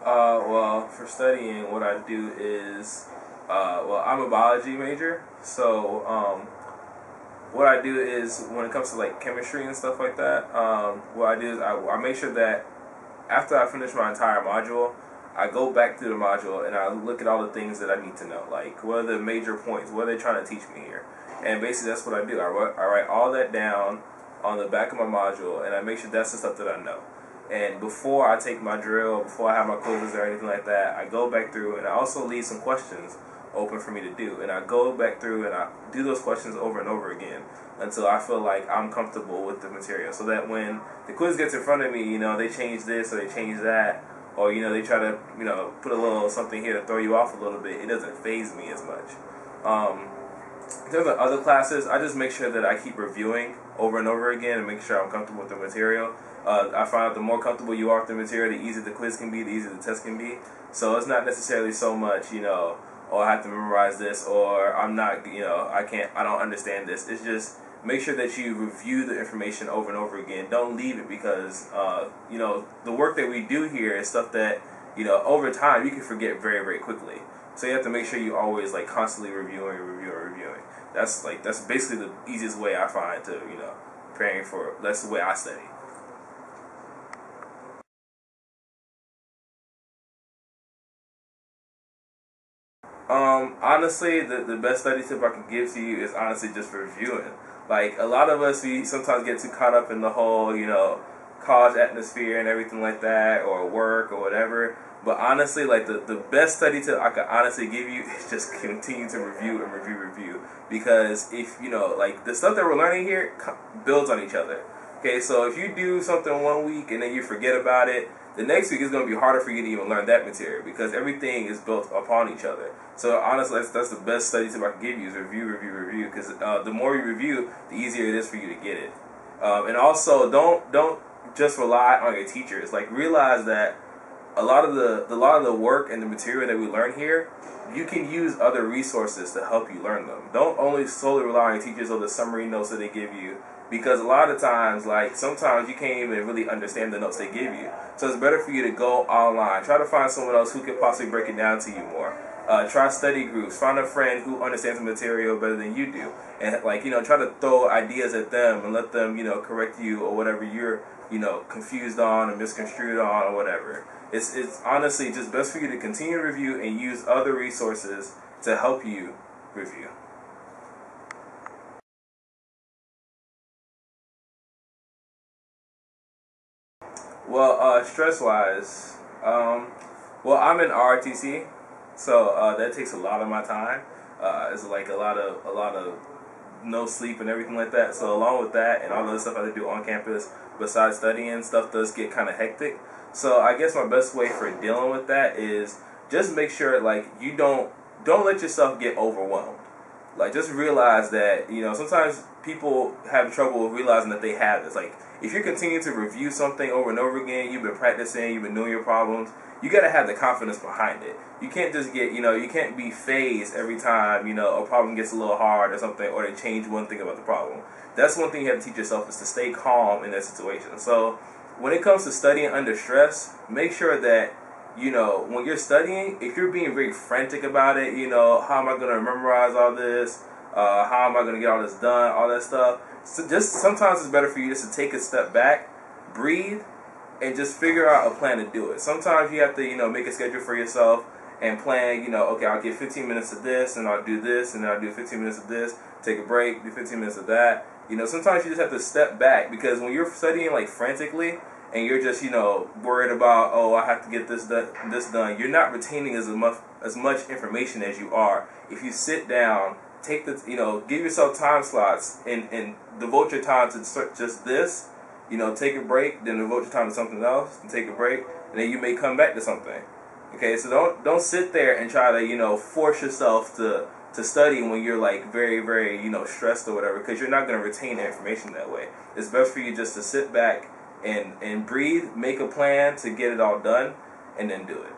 Well, for studying, what I do is, well, I'm a biology major, so what I do is when it comes to like chemistry and stuff like that, what I do is I make sure that after I finish my entire module, I go back through the module and I look at all the things that I need to know, like what are the major points, what are they trying to teach me here, and basically that's what I do. I write all that down on the back of my module, and I make sure that's the stuff that I know. And before I take my drill, before I have my quizzes or anything like that, I go back through and I also leave some questions open for me to do. And I go back through and I do those questions over and over again until I feel like I'm comfortable with the material. So that when the quiz gets in front of me, they change this or they change that, or they try to put a little something here to throw you off a little bit. It doesn't faze me as much. In terms of other classes, I just make sure that I keep reviewing over and over again and make sure I'm comfortable with the material. I find out the more comfortable you are with the material, the easier the quiz can be, the easier the test can be. So it's not necessarily so much, oh, I have to memorize this, or I'm not, I don't understand this. It's just make sure that you review the information over and over again. Don't leave it because, the work that we do here is stuff that, over time you can forget very, very quickly. So you have to make sure you always like constantly reviewing. That's basically the easiest way I find to, preparing for. That's the way I study. Honestly, the best study tip I can give to you is honestly just reviewing. Like, a lot of us, we sometimes get too caught up in the whole, college atmosphere and everything like that, or work or whatever. But honestly, like, the best study tip I could honestly give you is just continue to review and review. Because if, like, the stuff that we're learning here builds on each other. Okay, so if you do something one week and then you forget about it, the next week is going to be harder for you to even learn that material because everything is built upon each other. So honestly, that's the best study tip I can give you is review. Because the more you review, the easier it is for you to get it. And also, don't just rely on your teachers. Like, realize that a lot of the work and the material that we learn here, you can use other resources to help you learn them. Don't only solely rely on your teachers or the summary notes that they give you. Because a lot of times, like, sometimes you can't even really understand the notes they give you. So it's better for you to go online. Try to find someone else who could possibly break it down to you more. Try study groups. Find a friend who understands the material better than you do. And, like, try to throw ideas at them and let them, correct you or whatever you're, confused on or misconstrued on or whatever. It's honestly just best for you to continue to review and use other resources to help you review. Well, stress-wise, well, I'm in RTC, so that takes a lot of my time. It's like a lot of no sleep and everything like that. So along with that and all the other stuff I have to do on campus, besides studying, stuff does get kind of hectic. So I guess my best way for dealing with that is just make sure like you don't let yourself get overwhelmed. Like, just realize that, sometimes people have trouble realizing that they have this. Like, if you're continuing to review something over and over again, you've been practicing, you've been doing your problems, you got to have the confidence behind it. You can't just get, you can't be phased every time, a problem gets a little hard or something, or they change one thing about the problem. That's one thing you have to teach yourself is to stay calm in that situation. So, when it comes to studying under stress, make sure that when you're studying, if you're being very frantic about it, how am I going to memorize all this? How am I going to get all this done? All that stuff. So just sometimes it's better for you just to take a step back, breathe, and just figure out a plan to do it. Sometimes you have to, make a schedule for yourself and plan, okay, I'll get 15 minutes of this, and I'll do this, and then I'll do 15 minutes of this, take a break, do 15 minutes of that. Sometimes you just have to step back because when you're studying like frantically, and you're just, worried about, oh, I have to get this done, you're not retaining as much information as you are if you sit down, take give yourself time slots and devote your time to just this, take a break, then devote your time to something else, and take a break, and then you may come back to something. Okay, so don't sit there and try to, force yourself to study when you're like very, very, stressed or whatever, because you're not going to retain the information that way. It's best for you just to sit back and breathe, make a plan to get it all done, and then do it.